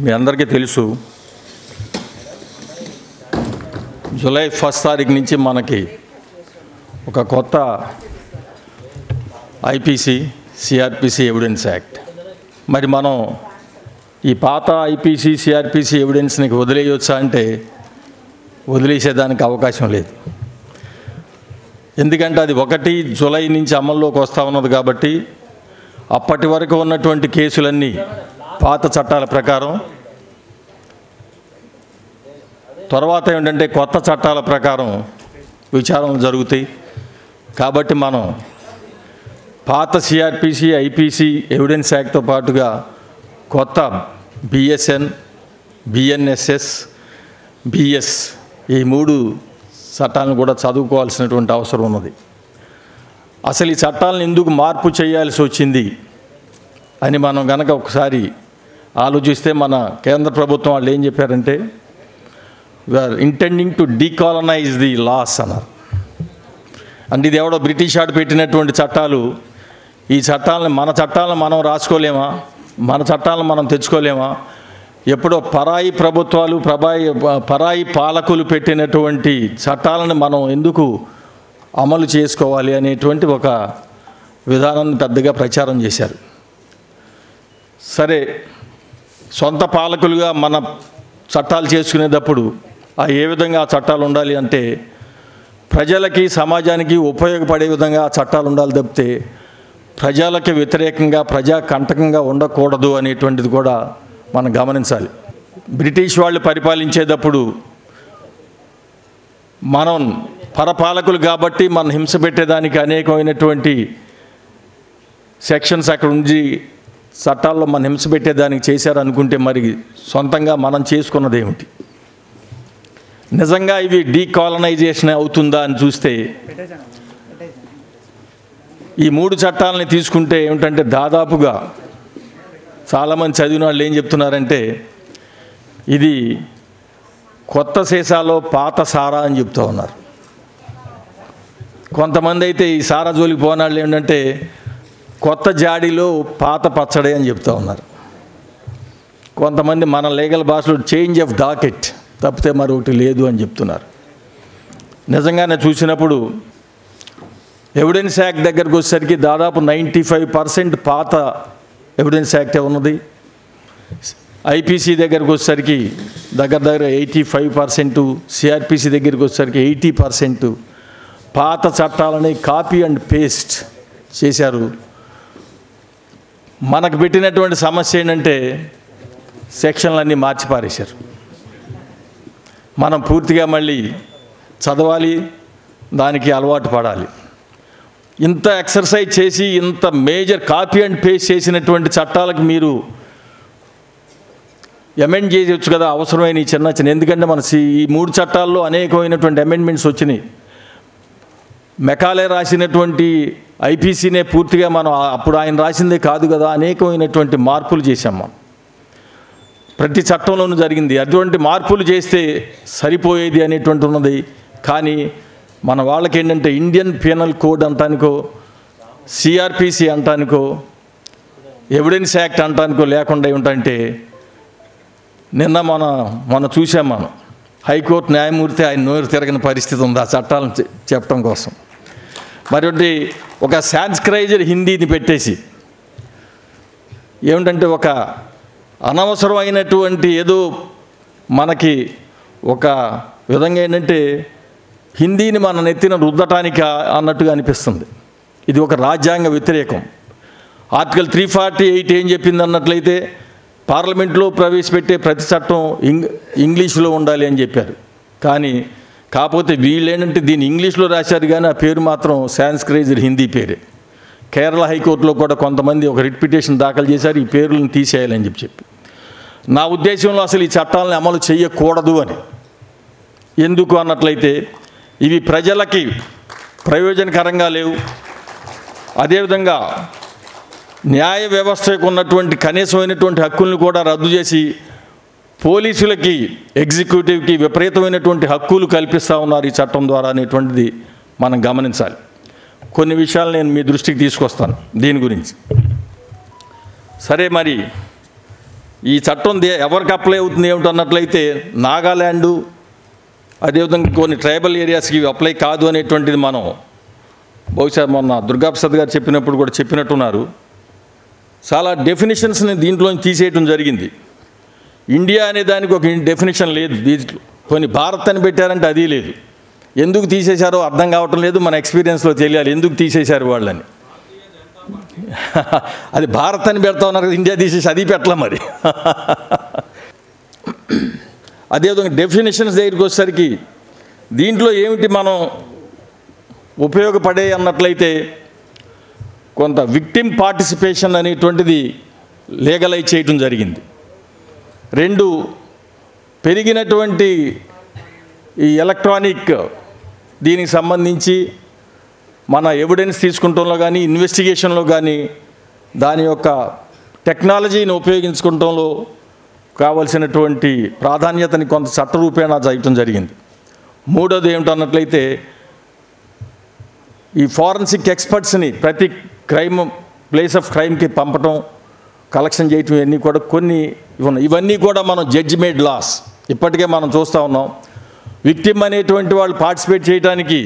మీ అందరికీ తెలుసు, జూలై 1 తారీఖు నుంచి మనకి ఒక కొత్త ఐపీసీ సిఆర్పిసి ఎవిడెన్స్ యాక్ట్. మరి మనం ఈ పాత ఐపీసీ సిఆర్పిసి ఎవిడెన్స్ని వదిలేయొచ్చా అంటే వదిలేసేదానికి అవకాశం లేదు. ఎందుకంటే అది 1 జూలై నుంచి అమల్లోకి వస్తూ ఉన్నది కాబట్టి అప్పటి వరకు ఉన్నటువంటి కేసులన్నీ పాత చట్టాల ప్రకారం, తర్వాత ఏంటంటే కొత్త చట్టాల ప్రకారం విచారణలు జరుగుతాయి. కాబట్టి మనం పాత సిఆర్పిసి ఐపీసీ ఎవిడెన్స్ యాక్ట్తో పాటుగా కొత్త బిఎస్ఎన్, బిఎన్ఎస్ఎస్, బిఎస్ ఈ 3 చట్టాలను కూడా చదువుకోవాల్సినటువంటి అవసరం ఉన్నది. అసలు ఈ చట్టాలను ఎందుకు మార్పు చేయాల్సి వచ్చింది అని మనం గనక ఒకసారి ఆలోచిస్తే, మన కేంద్ర ప్రభుత్వం వాళ్ళు ఏం చెప్పారంటే, we're intending to decolonize the laws అన్నారు. అంటే ఇది ఎవడో బ్రిటిష్ వాడు పెట్టినటువంటి చట్టాలు. ఈ చట్టాలను, మన చట్టాలను మనం రాసుకోలేమా? మన చట్టాలను మనం తెచ్చుకోలేమా? ఎప్పుడో పరాయి ప్రభుత్వాలు, పరాయి పాలకులు పెట్టినటువంటి చట్టాలను మనం ఎందుకు అమలు చేసుకోవాలి అనేటువంటి ఒక విధానాన్ని పెద్దగా ప్రచారం చేశారు. సరే, సొంత పాలకులుగా మన చట్టాలు చేసుకునేటప్పుడు ఏ విధంగా ఆ చట్టాలు ఉండాలి అంటే, ప్రజలకి సమాజానికి ఉపయోగపడే విధంగా ఆ చట్టాలు ఉండాలి తప్పితే ప్రజలకి వ్యతిరేకంగా, ప్రజాకంటకంగా ఉండకూడదు అనేటువంటిది కూడా మనం గమనించాలి. బ్రిటిష్ వాళ్ళు పరిపాలించేటప్పుడు మనం పరపాలకులు కాబట్టి మనం హింస పెట్టేదానికి అనేకమైనటువంటి సెక్షన్స్ అక్కడ ఉండి చట్టాల్లో మనం హింస పెట్టేదానికి చేశారనుకుంటే మరి సొంతంగా మనం చేసుకున్నది ఏమిటి? నిజంగా ఇవి డీకాలనైజేషన్ అవుతుందా అని చూస్తే ఈ 3 చట్టాలని తీసుకుంటే ఏమిటంటే, దాదాపుగా చాలామంది చదివిన వాళ్ళు ఏం చెప్తున్నారంటే, ఇది కొత్త సీసాలో పాత సారా అని చెప్తూ ఉన్నారు. కొంతమంది అయితే ఈ సారా జోలికి పోనాళ్ళు ఏంటంటే, కొత్త జాడీలో పాత పచ్చడి అని చెప్తూ ఉన్నారు. కొంతమంది మన లీగల్ భాషలో చేంజ్ ఆఫ్ డాకెట్ తప్పితే మరొకటి లేదు అని చెప్తున్నారు. నిజంగానే చూసినప్పుడు ఎవిడెన్స్ యాక్ట్ దగ్గరకు వచ్చేసరికి దాదాపు 95% పాత ఎవిడెన్స్ యాక్టే ఉన్నది. ఐపీసీ దగ్గరకు వచ్చేసరికి దగ్గర 85%, సిఆర్పిసి దగ్గరికి వచ్చేసరికి 80% పాత చట్టాలని కాపీ అండ్ పేస్ట్ చేశారు. మనకు పెట్టినటువంటి సమస్య ఏంటంటే, సెక్షన్లన్నీ మార్చిపారేశారు. మనం పూర్తిగా మళ్ళీ చదవాలి, దానికి అలవాటు పడాలి. ఇంత ఎక్సర్సైజ్ చేసి, ఇంత మేజర్ కాపీ అండ్ పేస్ట్ చేసినటువంటి చట్టాలకు మీరు అమెండ్ చేయవచ్చు కదా, అవసరమైన ఈ చిన్న. ఎందుకంటే మన ఈ 3 చట్టాల్లో అనేకమైనటువంటి అమెండ్మెంట్స్ వచ్చినాయి. మెకాలే రాసినటువంటి ఐపీసీనే పూర్తిగా మనం అప్పుడు ఆయన రాసిందే కాదు కదా, అనేకమైనటువంటి మార్పులు చేశాం మనం. ప్రతి చట్టంలోనూ జరిగింది. అటువంటి మార్పులు చేస్తే సరిపోయేది అనేటువంటి ఉన్నది. కానీ మన వాళ్ళకి ఏంటంటే, ఇండియన్ పీనల్ కోడ్ అంటానికో, సిఆర్పిసి అంటానికో, ఎవిడెన్స్ యాక్ట్ అంటానికో లేకుండా ఏమిటంటే, నిన్న మనం చూసాం, మనం హైకోర్టు న్యాయమూర్తి ఆయన నోరు తిరగని పరిస్థితి ఉంది ఆ చట్టాలను చెప్పడం కోసం. మరి ఒక సాంస్క్రైజర్ హిందీని పెట్టేసి ఏమిటంటే, ఒక అనవసరమైనటువంటి ఏదో మనకి ఒక విధంగా ఏంటంటే, హిందీని మన నెత్తిన రుద్దటానికి అన్నట్టుగా అనిపిస్తుంది. ఇది ఒక రాజ్యాంగ వ్యతిరేకం. ఆర్టికల్ 348 ఏం చెప్పింది అన్నట్లయితే, పార్లమెంట్లో ప్రవేశపెట్టే ప్రతి చట్టం ఇంగ్లీషులో ఉండాలి అని చెప్పారు. కాకపోతే వీళ్ళు ఏంటంటే దీన్ని ఇంగ్లీష్లో రాశారు, కానీ ఆ పేరు మాత్రం సాంస్క్రైజర్ హిందీ పేరే. కేరళ హైకోర్టులో కూడా కొంతమంది ఒక రిట్ పిటిషన్ దాఖలు చేశారు, ఈ పేర్లను తీసేయాలని చెప్పి. నా ఉద్దేశంలో అసలు ఈ చట్టాలను అమలు చేయకూడదు అని. ఎందుకు అన్నట్లయితే, ఇవి ప్రజలకి ప్రయోజనకరంగా లేవు. అదేవిధంగా న్యాయ వ్యవస్థకు ఉన్నటువంటి కనీసమైనటువంటి హక్కుల్ని కూడా రద్దు చేసి పోలీసులకి, ఎగ్జిక్యూటివ్కి విపరీతమైనటువంటి హక్కులు కల్పిస్తూ ఉన్నారు ఈ చట్టం ద్వారా అనేటువంటిది మనం గమనించాలి. కొన్ని విషయాలు నేను మీ దృష్టికి తీసుకొస్తాను దీని గురించి. సరే, మరి ఈ చట్టం ఎవరికి అప్లై అవుతుంది ఏమిటన్నట్లయితే నాగాల్యాండు అదేవిధంగా కొన్ని ట్రైబల్ ఏరియాస్కి ఇవి అప్లై కాదు అనేటువంటిది మనం బహుశా మొన్న దుర్గాప్రసాద్ గారు చెప్పినప్పుడు కూడా చెప్పినట్టున్నారు. చాలా డెఫినేషన్స్ని దీంట్లో తీసేయటం జరిగింది. ఇండియా అనే దానికి ఒక డెఫినేషన్ లేదు దీంట్లో. కొన్ని భారత్ అని పెట్టారంటే అది లేదు. ఎందుకు తీసేశారో అర్థం కావటం లేదు. మన ఎక్స్పీరియన్స్లో తెలియాలి ఎందుకు తీసేశారు వాళ్ళని. అది భారత్ అని పెడతా ఉన్నారు, ఇండియా తీసేసి అది పెట్టలే మరి. అదేవిధంగా డెఫినేషన్స్ దగ్గరికి వచ్చేసరికి దీంట్లో ఏమిటి మనం ఉపయోగపడే అన్నట్లయితే కొంత విక్టిమ్ పార్టిసిపేషన్ అనేటువంటిది లీగలైజ్ చేయటం జరిగింది. 2 పెరిగినటువంటి ఈ ఎలక్ట్రానిక్ దీనికి సంబంధించి మన ఎవిడెన్స్ తీసుకుంటంలో కానీ ఇన్వెస్టిగేషన్లో కానీ దాని యొక్క టెక్నాలజీని ఉపయోగించుకోవడంలో కావలసినటువంటి ప్రాధాన్యతని కొంత చట్టరూపేణా చేయటం జరిగింది. 3వది ఏమిటన్నట్లయితే ఈ ఫారెన్సిక్ ఎక్స్పర్ట్స్ని ప్రతి క్రైమ్ ప్లేస్ ఆఫ్ క్రైమ్కి పంపటం, కలెక్షన్ చేయటం ఇవన్నీ కూడా కొన్ని ఇవన్నీ కూడా మనం జడ్జ్ మేడ్ లాస్ ఇప్పటికే మనం చూస్తూ ఉన్నాం. విక్టిమ్ అనేటువంటి వాళ్ళు పార్టిసిపేట్ చేయడానికి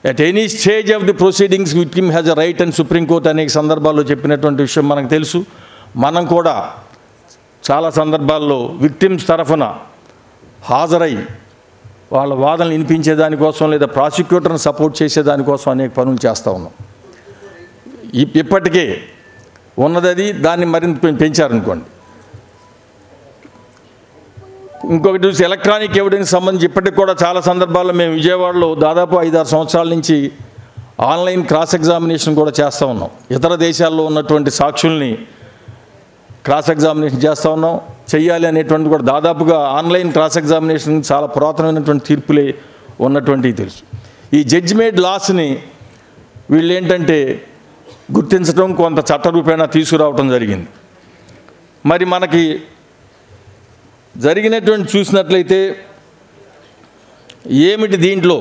at any stage of the proceedings victim has a right అని సుప్రీంకోర్టు అనేక సందర్భాల్లో చెప్పినటువంటి విషయం మనకు తెలుసు. మనం కూడా చాలా సందర్భాల్లో విక్టిమ్స్ తరఫున హాజరై వాళ్ళ వాదనలు వినిపించేదానికోసం లేదా ప్రాసిక్యూటర్ని సపోర్ట్ చేసేదానికోసం అనేక పనులు చేస్తూ ఉన్నాం. ఇప్పటికే ఉన్నది దాన్ని మరింత పెంచారనుకోండి. ఇంకొకటి చూసి ఎలక్ట్రానిక్ ఎవిడెన్స్ సంబంధించి ఇప్పటికి కూడా చాలా సందర్భాల్లో మేము విజయవాడలో దాదాపు 5-6 సంవత్సరాల నుంచి ఆన్లైన్ క్రాస్ ఎగ్జామినేషన్ కూడా చేస్తూ ఉన్నాం. ఇతర దేశాల్లో ఉన్నటువంటి సాక్షుల్ని క్రాస్ ఎగ్జామినేషన్ చేస్తూ ఉన్నాం. చెయ్యాలి అనేటువంటి కూడా దాదాపుగా ఆన్లైన్ క్రాస్ ఎగ్జామినేషన్ చాలా పురాతనమైనటువంటి తీర్పులే ఉన్నటువంటివి తెలుసు. ఈ జడ్జిమెంట్ లాస్ని వీళ్ళు ఏంటంటే గుర్తించడం, కొంత చట్టరూపేణా తీసుకురావటం జరిగింది. మరి మనకి జరిగినటువంటి చూసినట్లయితే ఏమిటి దీంట్లో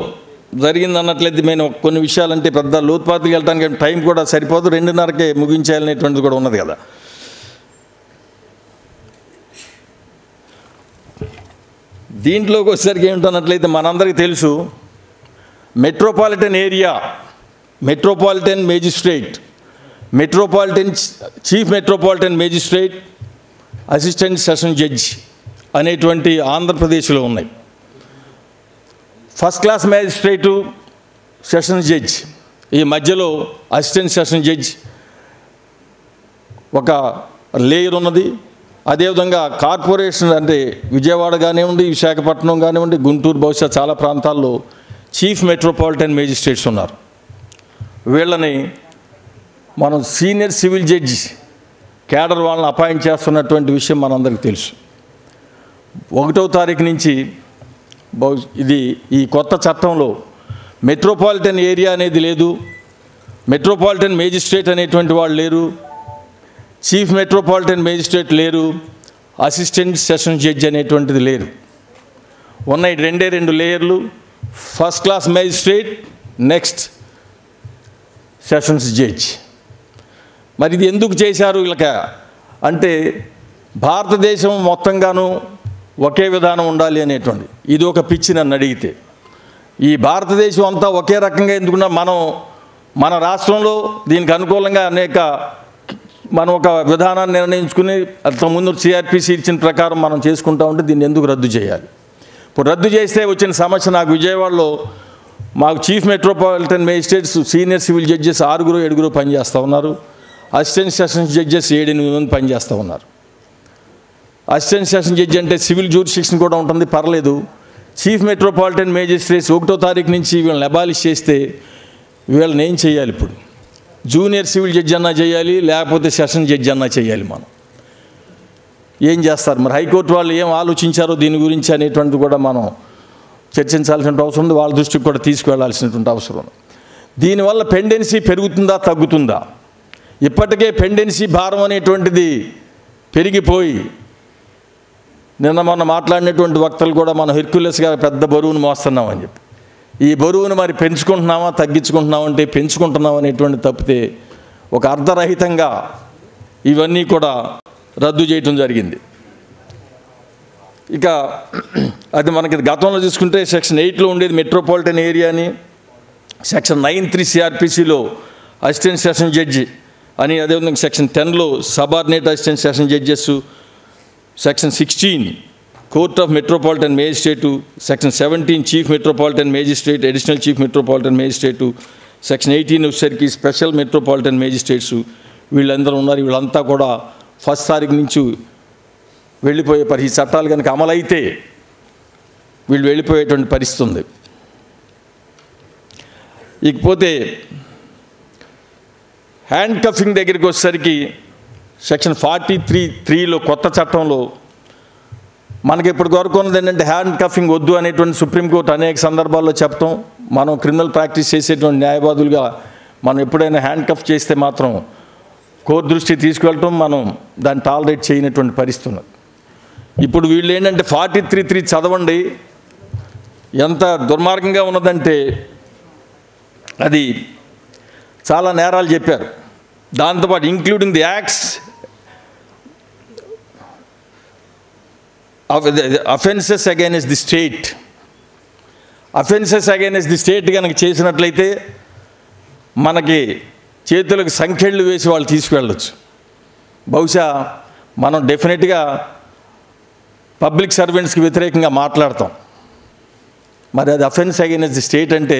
జరిగింది అన్నట్లయితే నేను కొన్ని విషయాలంటే పెద్ద లోతుపాతులకు వెళ్ళడానికి టైం కూడా సరిపోదు, 2:30కే ముగించాలనేటువంటిది కూడా ఉన్నది కదా. దీంట్లోకి వచ్చేసరికి ఏమిటన్నట్లయితే మనందరికీ తెలుసు metropolitan area, metropolitan magistrate, chief metropolitan magistrate, assistant session judge అనేటువంటి ఆంధ్రప్రదేశ్లో ఉన్నాయి. First class magistrate, session judge, ఈ మధ్యలో అసిస్టెంట్ సెషన్ జడ్జ్ ఒక లేయర్ ఉన్నది. అదేవిధంగా కార్పొరేషన్ అంటే విజయవాడ కానివ్వండి, విశాఖపట్నం కానివ్వండి, గుంటూరు, బహుశా చాలా ప్రాంతాల్లో చీఫ్ మెట్రోపాలిటన్ మేజిస్ట్రేట్స్ ఉన్నారు. వీళ్ళని మనం సీనియర్ సివిల్ జడ్జి క్యాడర్ వాళ్ళని అపాయింట్ చేస్తున్నటువంటి విషయం మనందరికీ తెలుసు. 1వ తారీఖు నుంచి ఇది ఈ కొత్త చట్టంలో మెట్రోపాలిటన్ ఏరియా అనేది లేదు, మెట్రోపాలిటన్ మేజిస్ట్రేట్ అనేటువంటి వాళ్ళు లేరు, చీఫ్ మెట్రోపాలిటన్ మేజిస్ట్రేట్ లేరు, అసిస్టెంట్ సెషన్ జడ్జి అనేటువంటిది లేరు. ఉన్నాయి 2 లేయర్లు, first class magistrate, next sessions judge. మరి ఇది ఎందుకు చేశారు వీళ్ళక అంటే భారతదేశం మొత్తంగాను ఒకే విధానం ఉండాలి అనేటువంటి ఇది ఒక పిచ్చి నన్ను అడిగితే. ఈ భారతదేశం అంతా ఒకే రకంగా ఎందుకున్నా మన రాష్ట్రంలో దీనికి అనుకూలంగా మనం ఒక విధానాన్ని నిర్ణయించుకుని అంతకుముందు సిఆర్పిసి ఇచ్చిన ప్రకారం మనం చేసుకుంటా ఉంటే దీన్ని ఎందుకు రద్దు చేయాలి? ఇప్పుడు రద్దు చేస్తే వచ్చిన సమస్య నాకు విజయవాడలో మాకు chief metropolitan magistrates, senior civil judges 6-7 పనిచేస్తూ ఉన్నారు, అసిస్టెంట్ సెషన్స్ జడ్జెస్ 7-8 మంది పనిచేస్తూ ఉన్నారు. అసిస్టెంట్ సెషన్ జడ్జి అంటే సివిల్ జ్యూరిస్డిక్షన్ కూడా ఉంటుంది, పర్లేదు. చీఫ్ మెట్రోపాలిటన్ మేజిస్ట్రేట్స్ 1వ తారీఖు నుంచి వీళ్ళని అబాలిష్ చేస్తే వీళ్ళని ఏం చేయాలి? ఇప్పుడు జూనియర్ సివిల్ జడ్జి అన్నా చేయాలి, లేకపోతే సెషన్ జడ్జి అన్నా చేయాలి. మనం ఏం చేస్తారు మరి? హైకోర్టు వాళ్ళు ఏం ఆలోచించారో దీని గురించి అనేటువంటిది కూడా మనం చర్చించాల్సిన అవసరం ఉంది, వాళ్ళ దృష్టికి కూడా తీసుకువెళ్లాల్సినటువంటి అవసరం ఉంది. దీనివల్ల పెండెన్సీ పెరుగుతుందా తగ్గుతుందా? ఇప్పటికే పెండెన్సీ భారం అనేటువంటిది పెరిగిపోయి నిన్న మొన్న మాట్లాడినటువంటి వక్తలు కూడా మనం హెర్క్యులస్గా పెద్ద బరువును మోస్తున్నామని చెప్పి, ఈ బరువును మరి పెంచుకుంటున్నామా తగ్గించుకుంటున్నామా అంటే పెంచుకుంటున్నాం అనేటువంటి తప్పితే ఒక అర్ధరహితంగా ఇవన్నీ కూడా రద్దు చేయటం జరిగింది. ఇక అది మనకి గతంలో చూసుకుంటే సెక్షన్ 8లో ఉండేది మెట్రోపాలిటన్ ఏరియా అని, సెక్షన్ 9(3) సిఆర్పిసిలో అసిస్టెంట్ సెషన్ జడ్జి అని, అదేవిధంగా సెక్షన్ 10లో subordinate assistant session judges, section 16 court of metropolitan magistrate, section 17 chief metropolitan magistrate, additional chief metropolitan magistrate, section 18 వచ్చేసరికి స్పెషల్ మెట్రోపాలిటన్ మేజిస్ట్రేట్స్, వీళ్ళందరూ ఉన్నారు. వీళ్ళంతా కూడా 1st తారీఖు నుంచి వెళ్ళిపోయే పరిస్థితి. చట్టాలు కనుక అమలైతే వీళ్ళు వెళ్ళిపోయేటువంటి పరిస్థితి ఉంది. ఇకపోతే హ్యాండ్ కఫింగ్ దగ్గరికి వచ్చేసరికి సెక్షన్ 43(3)లో కొత్త చట్టంలో మనకి ఇప్పటి వరకు ఉన్నది ఏంటంటే హ్యాండ్ కఫింగ్ వద్దు అనేటువంటి సుప్రీంకోర్టు అనేక సందర్భాల్లో చెప్తాం. మనం క్రిమినల్ ప్రాక్టీస్ చేసేటువంటి న్యాయవాదులుగా మనం ఎప్పుడైనా హ్యాండ్ కఫ్ చేస్తే మాత్రం కోర్టు దృష్టికి తీసుకెళ్ళటం, మనం దాన్ని టాలరేట్ చేయనటువంటి పరిస్థితి ఉన్నది. ఇప్పుడు వీళ్ళు ఏంటంటే 43(3) చదవండి, ఎంత దుర్మార్గంగా ఉన్నదంటే అది చాలా నేరాలు చెప్పారు. దాంతోపాటు including the acts offences against the state. Offences against the state కనుక చేసినట్లయితే మనకి చేతులకు సంఖ్యలు వేసి వాళ్ళు తీసుకువెళ్ళచ్చు. బహుశా మనం డెఫినెట్గా పబ్లిక్ సర్వెంట్స్కి వ్యతిరేకంగా మాట్లాడతాం. మరి అది అఫెన్స్ అగైనెస్ట్ ది స్టేట్ అంటే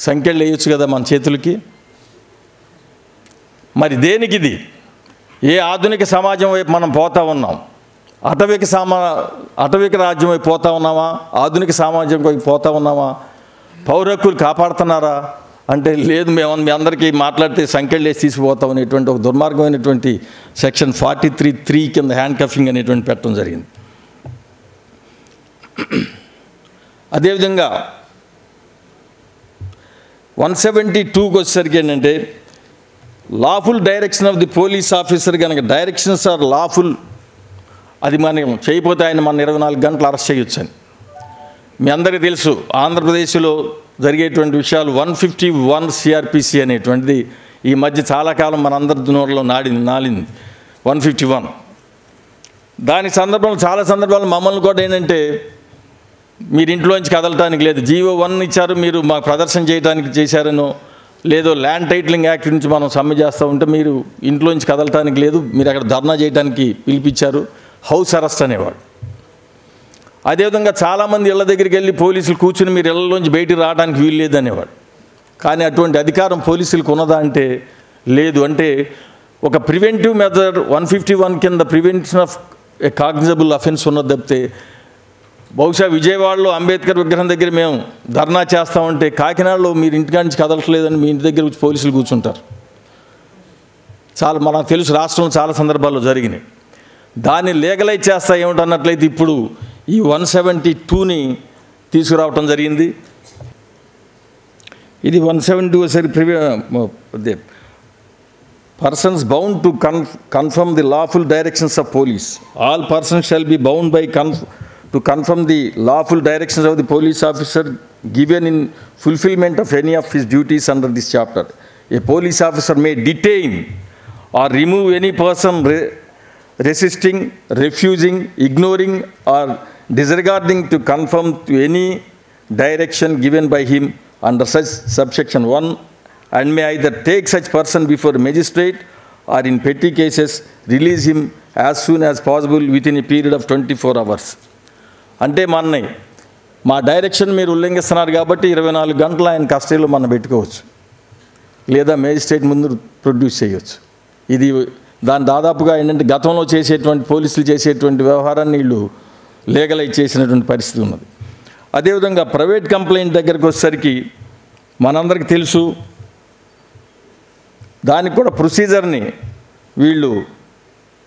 సంఖ్యలు వేయచ్చు కదా మన చేతులకి. మరి దేనికి ఇది? ఏ ఆధునిక సమాజం వైపు మనం పోతా ఉన్నాం? అటవిక రాజ్యం వైపు పోతా ఉన్నామా? ఆధునిక సమాజం వైపు పోతా ఉన్నామా? పౌర హక్కులు కాపాడుతున్నారా అంటే లేదు, మేము మీ అందరికీ మాట్లాడితే సంఖ్యలు వేసి తీసుకుపోతాం అనేటువంటి ఒక దుర్మార్గమైనటువంటి సెక్షన్ 43(3) కింద హ్యాండ్ కఫింగ్ అనేటువంటి పెట్టడం జరిగింది. అదేవిధంగా 172కి వచ్చేసరికి ఏంటంటే lawful direction of the police officer. కనుక డైరెక్షన్స్ ఆర్ లాఫుల్, అది మనం చేయకపోతే ఆయన మన 24 గంటలు అరెస్ట్ చేయొచ్చు అని మీ అందరికీ తెలుసు. ఆంధ్రప్రదేశ్లో జరిగేటువంటి విషయాలు 151 సిఆర్పిసి అనేటువంటిది ఈ మధ్య చాలా కాలం మనందరి నోరులో నాలింది 151. దాని సందర్భంలో చాలా సందర్భాలు మమ్మల్ని కూడా ఏంటంటే మీరు ఇంట్లోంచి కదలటానికి లేదు, జీవో 1 ఇచ్చారు, మీరు మాకు ప్రదర్శన చేయడానికి చేశారనో, లేదో ల్యాండ్ టైటిలింగ్ యాక్ట్ నుంచి మనం సమ్మె చేస్తూ ఉంటే మీరు ఇంట్లోంచి కదలటానికి లేదు, మీరు అక్కడ ధర్నా చేయడానికి పిలిపించారు, హౌస్ అరెస్ట్ అనేవాడు. అదేవిధంగా చాలామంది ఇళ్ల దగ్గరికి వెళ్ళి పోలీసులు కూర్చుని మీరు ఇళ్లలోంచి బయటికి రావడానికి వీలు లేదనేవాడు. కానీ అటువంటి అధికారం పోలీసులకు ఉన్నదా అంటే లేదు. అంటే ఒక ప్రివెంటివ్ మెథడ్ 151 కింద prevention of A cognizable offence ఉన్నది తప్పితే, బహుశా విజయవాడలో అంబేద్కర్ విగ్రహం దగ్గర మేము ధర్నా చేస్తామంటే కాకినాడలో మీరు ఇంటికాడ నుంచి కదలట్లేదని మీ ఇంటి దగ్గర వచ్చి పోలీసులు కూర్చుంటారు. మనకు తెలుసు, రాష్ట్రంలో చాలా సందర్భాల్లో జరిగినాయి. దాన్ని లీగలైజ్ చేస్తా ఏమిటన్నట్లయితే ఇప్పుడు ఈ 172ని తీసుకురావటం జరిగింది. ఇది 172 సరి persons bound to confirm the lawful directions of police. All persons shall be bound by to confirm the lawful directions of the police officer given in fulfillment of any of his duties under this chapter. A police officer may detain or remove any person resisting, refusing, ignoring or disregarding to conform to any direction given by him under such subsection 1, and may either take such person before a magistrate or in petty cases release him as soon as possible within a period of 24 hours. అంటే మా direction మీరు ఉల్లంఘిస్తున్నారు కాబట్టి 24 గంటలు ఆయన కస్టడీలో మనం పెట్టుకోవచ్చు, లేదా మేజిస్ట్రేట్ ముందు ప్రొడ్యూస్ చేయవచ్చు. ఇది దాని దాదాపుగా ఏంటంటే గతంలో చేసేటువంటి పోలీసులు చేసేటువంటి వ్యవహారాన్ని వీళ్ళు లీగలైజ్ చేసినటువంటి పరిస్థితి ఉన్నది. అదేవిధంగా ప్రైవేట్ కంప్లైంట్ దగ్గరికి వచ్చేసరికి మనందరికీ తెలుసు, దానికి కూడా ప్రొసీజర్ని వీళ్ళు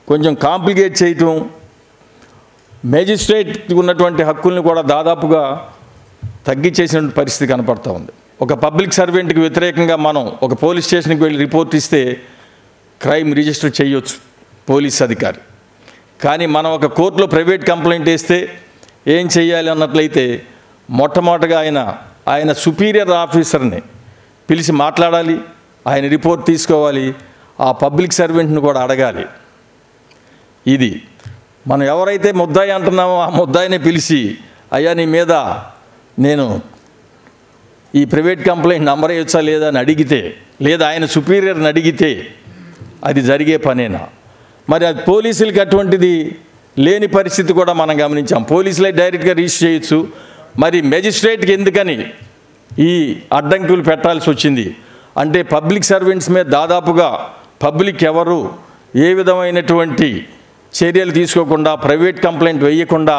కొంచెం కాంప్లికేట్ చేయటం, మేజిస్ట్రేట్కి ఉన్నటువంటి హక్కుల్ని కూడా దాదాపుగా తగ్గించేసినటువంటి పరిస్థితి కనపడుతూ ఉంది. ఒక పబ్లిక్ సర్వెంట్కి వ్యతిరేకంగా మనం ఒక పోలీస్ స్టేషన్కి వెళ్ళి రిపోర్ట్ ఇస్తే క్రైమ్ రిజిస్టర్ చేయొచ్చు పోలీస్ అధికారి. కానీ మనం ఒక కోర్టులో ప్రైవేట్ కంప్లైంట్ వేస్తే ఏం చేయాలి అన్నట్లయితే మొట్టమొదటిగా ఆయన సుపీరియర్ ఆఫీసర్ని పిలిచి మాట్లాడాలి, ఆయన రిపోర్ట్ తీసుకోవాలి, ఆ పబ్లిక్ సర్వెంట్ని కూడా అడగాలి. ఇది మనం ఎవరైతే ముద్దాయి అంటున్నామో ఆ ముద్దాయిని పిలిచి, అయ్యా నీ మీద నేను ఈ ప్రైవేట్ కంప్లైంట్ నంబర్ వేయచ్చా లేదా అని అడిగితే, లేదా ఆయన సుపీరియర్ని అడిగితే అది జరిగే పనేనా? మరి అది పోలీసులకి అటువంటిది లేని పరిస్థితి కూడా మనం గమనించాం. పోలీసులే డైరెక్ట్గా రిజిస్టర్ చేయొచ్చు. మరి మెజిస్ట్రేట్కి ఎందుకని ఈ అడ్డంకులు పెట్టాల్సి వచ్చింది అంటే, పబ్లిక్ సర్వెంట్స్ మీద దాదాపుగా పబ్లిక్ ఎవరు ఏ విధమైనటువంటి చర్యలు తీసుకోకుండా, ప్రైవేట్ కంప్లైంట్ వేయకుండా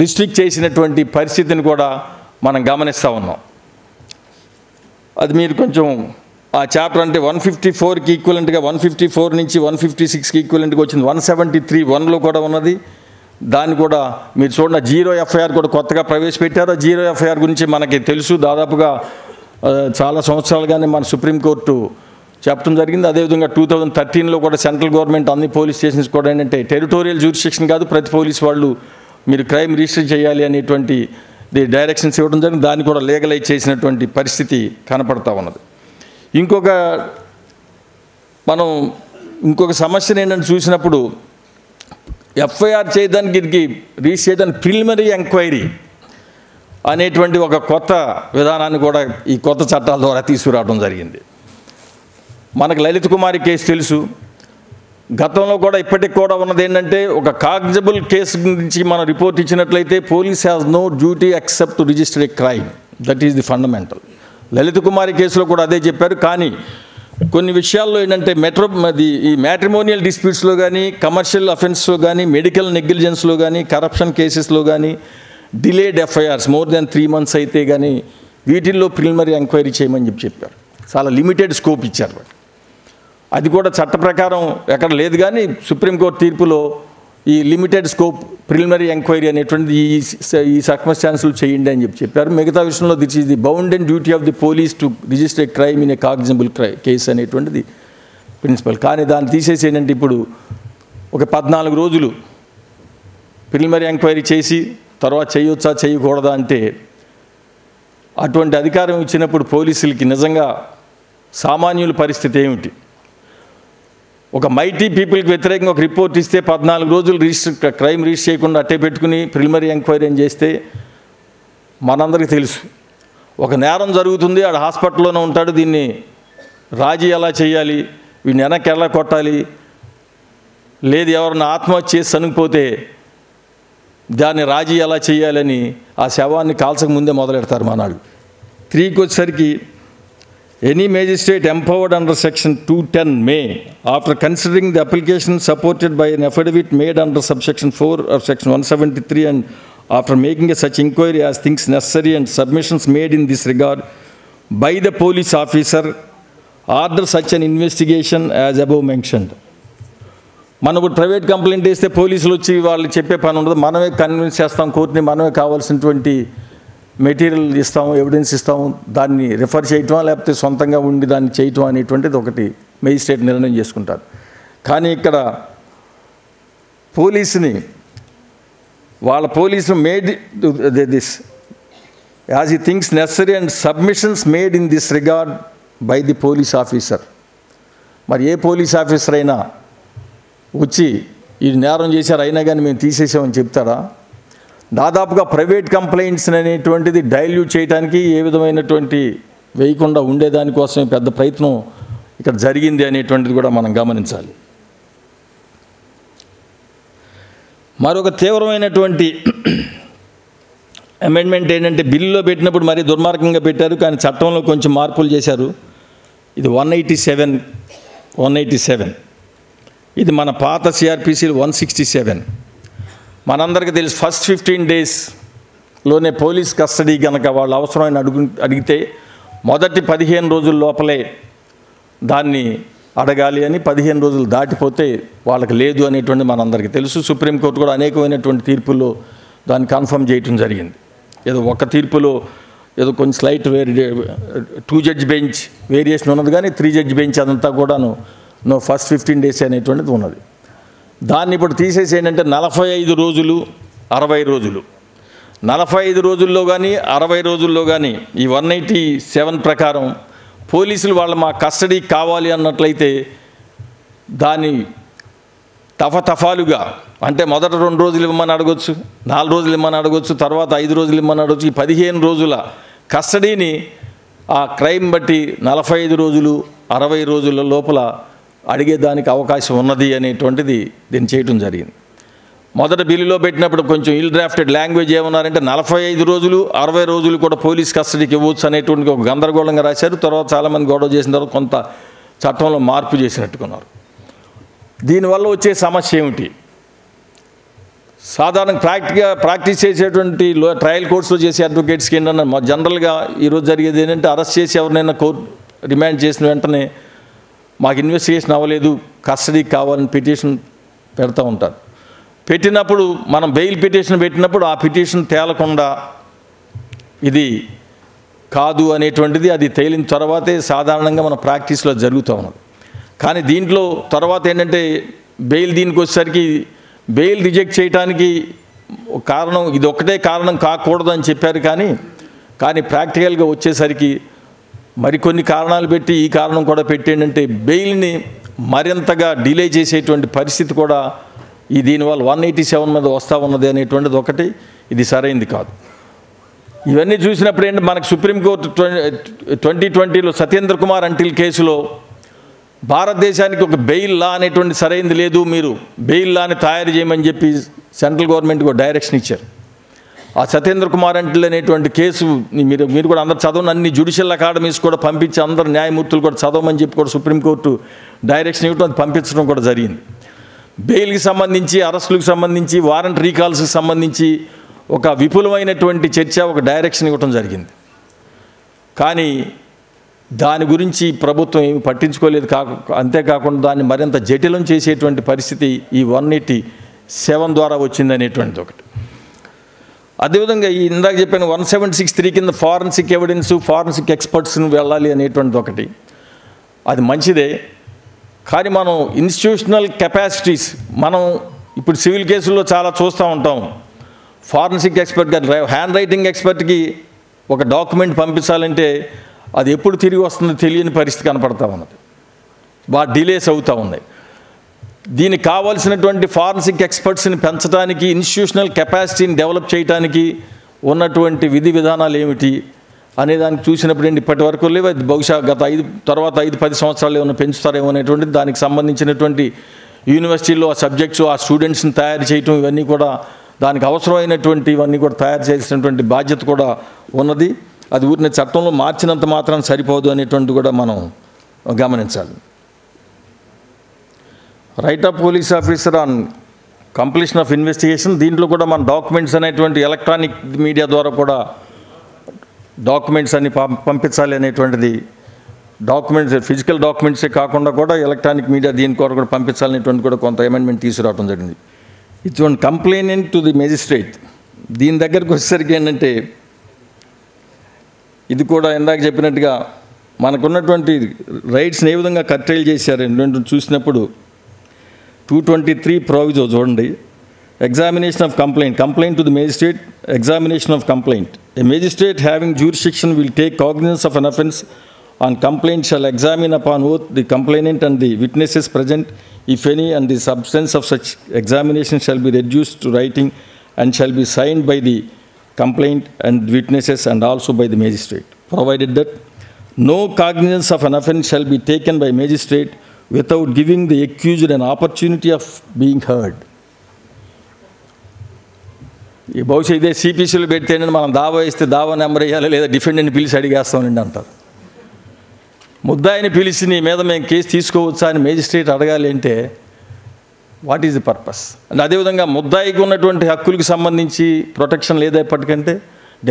రిస్ట్రిక్ట్ చేసినటువంటి పరిస్థితిని కూడా మనం గమనిస్తూ ఉన్నాం. అది మీరు కొంచెం ఆ చాప్టర్ అంటే 154కి ఈక్వలెంట్గా 154 నుంచి 156కి ఈక్వలెంట్గా వచ్చింది. 173 1లో కూడా ఉన్నది. దాన్ని కూడా మీరు చూడండి. 0 ఎఫ్ఐఆర్ కూడా కొత్తగా ప్రవేశపెట్టారు. 0 ఎఫ్ఐఆర్ గురించి మనకి తెలుసు. దాదాపుగా చాలా సంవత్సరాలుగానే మన సుప్రీంకోర్టు చెప్పడం జరిగింది. అదేవిధంగా 2013లో కూడా సెంట్రల్ గవర్నమెంట్ అన్ని పోలీస్ స్టేషన్స్ కూడా ఏంటంటే టెరిటోరియల్ జ్యూరిస్డిక్షన్ కాదు, ప్రతి పోలీస్ వాళ్ళు మీరు క్రైమ్ రిజిస్టర్ చేయాలి అనేటువంటి డైరెక్షన్స్ ఇవ్వడం జరిగింది. దాన్ని కూడా లీగలైజ్ చేసినటువంటి పరిస్థితి కనపడతా ఉన్నది. ఇంకొక సమస్యను ఏంటంటే చూసినప్పుడు, ఎఫ్ఐఆర్ చేయడానికి దీనికి రిజిస్టర్ చేయడానికి ప్రిలిమినరీ ఎంక్వైరీ అనేటువంటి ఒక కొత్త విధానాన్ని కూడా ఈ కొత్త చట్టాల ద్వారా తీసుకురావడం జరిగింది. మనకు లలిత్ కుమారి కేసు తెలుసు. గతంలో కూడా ఇప్పటికి కూడా ఉన్నది ఏంటంటే, ఒక కాగ్జబుల్ కేసు గురించి మనం రిపోర్ట్ ఇచ్చినట్లయితే police has no duty except to register a crime. That is the fundamental. Lalit Kumari కేసులో కూడా అదే చెప్పారు. కానీ కొన్ని విషయాల్లో ఏంటంటే ఈ మ్యాట్రిమోనియల్ డిస్ప్యూట్స్లో కానీ, కమర్షియల్ అఫెన్స్లో కానీ, మెడికల్ నెగ్లిజెన్స్లో కానీ, కరప్షన్ కేసెస్లో కానీ delayed FIRs more than 3 months అయితే కానీ వీటిల్లో ప్రిలిమినరీ ఎంక్వైరీ చేయమని చెప్పారు. చాలా లిమిటెడ్ స్కోప్ ఇచ్చారు. అది కూడా చట్ట ప్రకారం ఎక్కడ లేదు. కానీ సుప్రీంకోర్టు తీర్పులో ఈ లిమిటెడ్ స్కోప్ ప్రిలిమినరీ ఎంక్వైరీ అనేటువంటిది ఈ సర్కమ్స్టాన్సులు చేయండి అని చెప్పారు. మిగతా విషయంలో this is the bound and duty of the police to register a crime in a cognizable case అనేటువంటిది ప్రిన్సిపల్. కానీ దాన్ని తీసేసి ఏంటంటే ఇప్పుడు ఒక 14 రోజులు ప్రిలిమినరీ ఎంక్వైరీ చేసి తర్వాత చేయొచ్చా చేయకూడదా అంటే, అటువంటి అధికారం ఇచ్చినప్పుడు పోలీసులకి నిజంగా సామాన్యుల పరిస్థితి ఏమిటి? ఒక మైటీ పీపుల్కి వ్యతిరేకంగా ఒక రిపోర్ట్ ఇస్తే 14 రోజులు క్రైమ్ రిజిస్టర్ చేయకుండా అట్టే పెట్టుకుని ప్రిలిమినరీ ఎంక్వైరీ అని చేస్తే మనందరికీ తెలుసు. ఒక నేరం జరుగుతుంది, ఆడ హాస్పిటల్లోనే ఉంటాడు, దీన్ని రాజీ ఎలా చేయాలి, వీడిని వెనక్కి ఎలా కొట్టాలి, లేదు ఎవరన్నా ఆత్మహత్య చేసి చనిపోతే దాన్ని రాజీ ఎలా చేయాలని ఆ శవాన్ని కాల్చక ముందే మొదలెడతారు మనాళ్ళు. 3కి వచ్చేసరికి any magistrate empowered under section 210 may, after considering the application supported by an affidavit made under subsection 4 of section 173 and after making such inquiry as thinks necessary and submissions made in this regard by the police officer, order such an investigation as above mentioned. మనకు private complaint వేస్తే పోలీసులు వచ్చి వాళ్ళు చెప్పే పని ఉండదు. మనమే convince చేస్తాం కోర్టుని, మనమే కావాల్సినటువంటి మెటీరియల్ ఇస్తాము, ఎవిడెన్స్ ఇస్తాము, దాన్ని రిఫర్ చేయటం లేకపోతే సొంతంగా ఉండి దాన్ని చేయటం అనేటువంటిది ఒకటి మెజిస్ట్రేట్ నిర్ణయం చేసుకుంటారు. కానీ ఇక్కడ police made this as he thinks necessary and submissions made in this regard by the police officer. మరి ఏ పోలీస్ ఆఫీసర్ అయినా వచ్చి ఈ నేరం చేశారు అయినా కానీ మేము తీసేసామని చెప్తారా? దాదాపుగా ప్రైవేట్ కంప్లైంట్స్ అనేటువంటిది డైల్యూట్ చేయడానికి ఏ విధమైనటువంటి వేయకుండా ఉండేదానికోసమే పెద్ద ప్రయత్నం ఇక్కడ జరిగింది అనేటువంటిది కూడా మనం గమనించాలి. మరొక తీవ్రమైనటువంటి అమెండ్మెంట్ ఏంటంటే, బిల్లులో పెట్టినప్పుడు మరీ దుర్మార్గంగా పెట్టారు, కానీ చట్టంలో కొంచెం మార్పులు చేశారు. ఇది 187. ఇది మన పాత సిఆర్పిసిలు 167. మనందరికీ తెలుసు, ఫస్ట్ 15 daysలోనే పోలీస్ కస్టడీ కనుక వాళ్ళు అవసరమైన అడిగితే మొదటి 15 రోజుల లోపలే దాన్ని అడగాలి అని, 15 రోజులు దాటిపోతే వాళ్ళకి లేదు అనేటువంటి మనందరికీ తెలుసు. సుప్రీంకోర్టు కూడా అనేకమైనటువంటి తీర్పుల్లో దాన్ని కన్ఫర్మ్ చేయటం జరిగింది. ఏదో ఒక తీర్పులో ఏదో కొంచెం స్లైట్ 2 judge బెంచ్ వేరియేషన్ ఉన్నది, కానీ 3 judge బెంచ్ అదంతా కూడాను ఫస్ట్ 15 days అనేటువంటిది ఉన్నది. దాన్ని ఇప్పుడు తీసేసి ఏంటంటే 45 రోజులు 60 రోజులు, 45 రోజుల్లో కానీ 60 రోజుల్లో కానీ ఈ 187 ప్రకారం పోలీసులు వాళ్ళు మా కస్టడీ కావాలి అన్నట్లయితే దాన్ని తఫాలుగా అంటే మొదట 2 రోజులు ఇవ్వమని అడగొచ్చు, 4 రోజులు ఇవ్వమని అడగొచ్చు, తర్వాత 5 రోజులు ఇవ్వమని అడగొచ్చు. ఈ 15 రోజుల కస్టడీని ఆ క్రైమ్ బట్టి 45 రోజులు 60 రోజుల లోపల అడిగేదానికి అవకాశం ఉన్నది అనేటువంటిది దీన్ని చేయటం జరిగింది. మొదట బిల్లులో పెట్టినప్పుడు కొంచెం ఇల్ డ్రాఫ్టెడ్ లాంగ్వేజ్ ఏమన్నారంటే 45 రోజులు 60 రోజులు కూడా పోలీస్ కస్టడీకి ఇవ్వచ్చు అనేటువంటి ఒక గందరగోళంగా రాశారు. తర్వాత చాలామంది గొడవ చేసిన తర్వాత కొంత చట్టంలో మార్పు చేసినట్టుకున్నారు. దీనివల్ల వచ్చే సమస్య ఏమిటి? సాధారణ ప్రాక్టీస్ చేసేటువంటి ట్రయల్ కోర్ట్స్లో చేసే అడ్వకేట్స్కి ఏంటన్నా జనరల్గా ఈరోజు జరిగేది ఏంటంటే అరెస్ట్ చేసి ఎవరినైనా కోర్టు రిమాండ్ చేసిన వెంటనే మాకు ఇన్వెస్టిగేషన్ అవ్వలేదు, కస్టడీకి కావాలని పిటిషన్ పెడతా ఉంటారు. పెట్టినప్పుడు మనం బెయిల్ పిటిషన్ పెట్టినప్పుడు ఆ పిటిషన్ తేలకుండా ఇది కాదు అనేటువంటిది అది తేలిన తర్వాతే సాధారణంగా మన ప్రాక్టీస్లో జరుగుతూ ఉన్నది. కానీ దీంట్లో తర్వాత ఏంటంటే బెయిల్ దీనికి వచ్చేసరికి బెయిల్ రిజెక్ట్ చేయడానికి కారణం ఇది ఒక్కటే కారణం కాకూడదు అని చెప్పారు. కానీ ప్రాక్టికల్గా వచ్చేసరికి మరికొన్ని కారణాలు పెట్టి ఈ కారణం కూడా పెట్టి ఏంటంటే బెయిల్ని మరింతగా డిలే చేసేటువంటి పరిస్థితి కూడా ఈ దీనివల్ల 187 మీద వస్తూ ఉన్నది అనేటువంటిది ఒకటి. ఇది సరైంది కాదు. ఇవన్నీ చూసినప్పుడు ఏంటంటే మనకు సుప్రీంకోర్టు 2020లో సత్యేంద్ర కుమార్ అంటిల్ కేసులో భారతదేశానికి ఒక బెయిల్ లా అనేటువంటి సరైనది లేదు, మీరు బెయిల్ లాని తయారు చేయమని చెప్పి సెంట్రల్ గవర్నమెంట్కి ఒక డైరెక్షన్ ఇచ్చారు. ఆ సత్యేంద్ర కుమార్ అంటిల్ అనేటువంటి కేసు మీరు కూడా అందరు చదవని అన్ని జ్యుడిషియల్ అకాడమీస్ కూడా పంపించి అందరు న్యాయమూర్తులు కూడా చదవమని చెప్పి కూడా సుప్రీంకోర్టు డైరెక్షన్ ఇవ్వడం, అది పంపించడం కూడా జరిగింది. బెయిల్కి సంబంధించి, అరెస్టులకు సంబంధించి, వారెంట్ రీకాల్స్కి సంబంధించి ఒక విపులమైనటువంటి చర్చ, ఒక డైరెక్షన్ ఇవ్వడం జరిగింది. కానీ దాని గురించి ప్రభుత్వం ఏమి పట్టించుకోలేదు. అంతేకాకుండా దాన్ని మరింత జటిలం చేసేటువంటి పరిస్థితి ఈ 187 ద్వారా వచ్చిందనేటువంటిది ఒకటి. అదేవిధంగా ఈ ఇందాక చెప్పిన 1763 కింద ఫారెన్సిక్ ఎవిడెన్స్, ఫారెన్సిక్ ఎక్స్పర్ట్స్ని వెళ్ళాలి అనేటువంటిది ఒకటి. అది మంచిదే. కానీ మనం ఇన్స్టిట్యూషనల్ కెపాసిటీస్ మనం ఇప్పుడు సివిల్ కేసుల్లో చాలా చూస్తూ ఉంటాం. ఫారెన్సిక్ ఎక్స్పర్ట్ గారు హ్యాండ్ రైటింగ్ ఎక్స్పర్ట్కి ఒక డాక్యుమెంట్ పంపించాలంటే అది ఎప్పుడు తిరిగి వస్తుందో తెలియని పరిస్థితి కనపడతా ఉన్నది. బాగా డిలేస్ అవుతూ ఉన్నాయి. దీనికి కావాల్సినటువంటి ఫారెన్సిక్ ఎక్స్పర్ట్స్ని పెంచడానికి, ఇన్స్టిట్యూషనల్ కెపాసిటీని డెవలప్ చేయడానికి ఉన్నటువంటి విధి విధానాలు ఏమిటి అనేదానికి చూసినప్పుడు ఏంటి ఇప్పటి వరకు లేవు. అది బహుశా గత 5-10 సంవత్సరాలు ఏమైనా పెంచుతారేమో అనేటువంటిది, దానికి సంబంధించినటువంటి యూనివర్సిటీల్లో ఆ సబ్జెక్ట్స్, ఆ స్టూడెంట్స్ని తయారు చేయటం, ఇవన్నీ కూడా దానికి అవసరమైనటువంటి ఇవన్నీ కూడా తయారు చేసినటువంటి బాధ్యత కూడా ఉన్నది. అది ఊరిని చట్టంలో మార్చినంత మాత్రం సరిపోదు అనేటువంటి కూడా మనం గమనించాలి. Right of police officer on completion of investigation, దీంట్లో కూడా మన డాక్యుమెంట్స్ అనేటువంటి ఎలక్ట్రానిక్ మీడియా ద్వారా కూడా డాక్యుమెంట్స్ అన్ని పంపించాలి అనేటువంటిది, డాక్యుమెంట్స్ ఫిజికల్ డాక్యుమెంట్సే కాకుండా కూడా ఎలక్ట్రానిక్ మీడియా దీని కొరకు కూడా పంపించాలనేటువంటి కూడా కొంత అమెండ్మెంట్ తీసుకురావడం జరిగింది. It's one complainant to the magistrate. దీని దగ్గరకు వచ్చేసరికి ఏంటంటే ఇది కూడా ఇందాక చెప్పినట్టుగా మనకున్నటువంటి రైట్స్ని ఏ విధంగా కర్టైల్ చేశారు ఏంటంటే చూసినప్పుడు 223 ప్రొవిజో చూడండి. Examination of complaint to the magistrate, examination of complaint. A magistrate having jurisdiction will take cognizance of an offence on complaint shall examine upon oath the complainant and the witnesses present, if any, and the substance of such examination shall be reduced to writing and shall be signed by the complaint and witnesses and also by the magistrate, provided that no cognizance of an offence shall be taken by magistrate without giving the accused an opportunity of being heard. ఈ బహుశా ఇదే సిపిసిలో పెడితేనే మనం దావా ఇస్తే దావా number వేయాలి, లేదా డిఫెండెంట్ని పిలిచి అడిగేస్తామండి అంటారు. ముద్దాయిని పిలిచి నీ మీద మేము కేసు తీసుకోవచ్చా అని మేజిస్ట్రేట్ అడగాలి అంటే what is the purpose? And అదేవిధంగా ముద్దాయికి ఉన్నటువంటి హక్కులకు సంబంధించి ప్రొటెక్షన్ లేదా ఎప్పటికంటే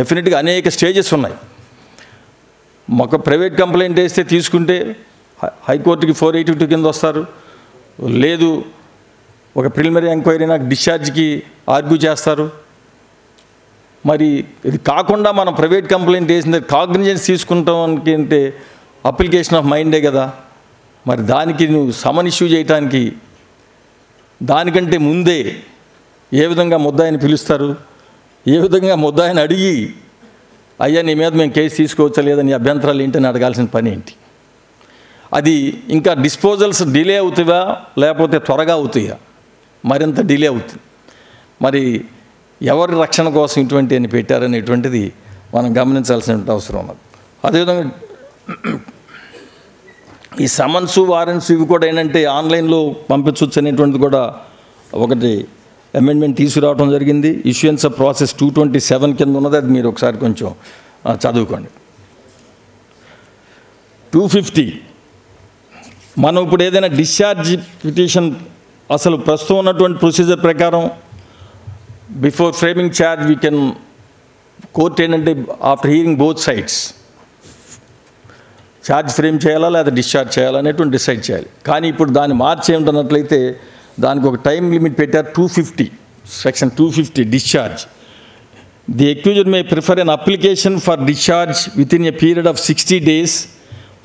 డెఫినెట్గా అనేక స్టేజెస్ ఉన్నాయి. ఒక ప్రైవేట్ కంప్లైంట్ వేస్తే తీసుకుంటే హైకోర్టుకి 482 కింద వస్తారు, లేదు ఒక ప్రిలిమినరీ ఎంక్వైరీ నాకు డిశ్చార్జ్కి ఆర్గ్యూ చేస్తారు. మరి ఇది కాకుండా మనం ప్రైవేట్ కంప్లైంట్ వేసిన కాగ్నిజెన్స్ తీసుకుంటానికి అంటే అప్లికేషన్ ఆఫ్ మైండే కదా. మరి దానికి నువ్వు సమన్ ఇష్యూ చేయటానికి దానికంటే ముందే ఏ విధంగా ముద్దాయిని పిలుస్తారు, ఏ విధంగా ముద్దాయిని అడిగి అయ్యా నీ మీద మేము కేసు తీసుకోవచ్చా లేదా, నీ అభ్యంతరాలు ఏంటని అడగాల్సిన పని ఏంటి? అది ఇంకా డిస్పోజల్స్ డిలే అవుతాయా లేకపోతే త్వరగా అవుతాయా? మరింత డిలే అవుతుంది. మరి ఎవరి రక్షణ కోసం ఇటువంటి అని పెట్టారనేటువంటిది మనం గమనించాల్సిన అవసరం ఉన్నది. అదేవిధంగా ఈ సమన్స్ వారెంట్స్ ఇవి కూడా ఏంటంటే ఆన్లైన్లో పంపించవచ్చు అనేటువంటిది కూడా ఒకటి అమెండ్మెంట్ తీసుకురావడం జరిగింది. ఇష్యూయన్స్ ఆఫ్ ప్రాసెస్ 227 కింద ఉన్నది, అది మీరు ఒకసారి కొంచెం చదువుకోండి. 250 మనం ఇప్పుడు ఏదైనా డిశ్చార్జ్ పిటిషన్ అసలు ప్రస్తుతం ఉన్నటువంటి ప్రొసీజర్ ప్రకారం before framing charge we can court ఏంటంటే after hearing both sides charge frame చేయాలా లేదా డిశ్చార్జ్ చేయాలా అనేటువంటి డిసైడ్ చేయాలి. కానీ ఇప్పుడు దాన్ని మార్చి ఏమిటన్నట్లయితే దానికి ఒక టైం లిమిట్ పెట్టారు. 250 section 250 discharge. The accused May prefer an application for discharge with in a period of 60 days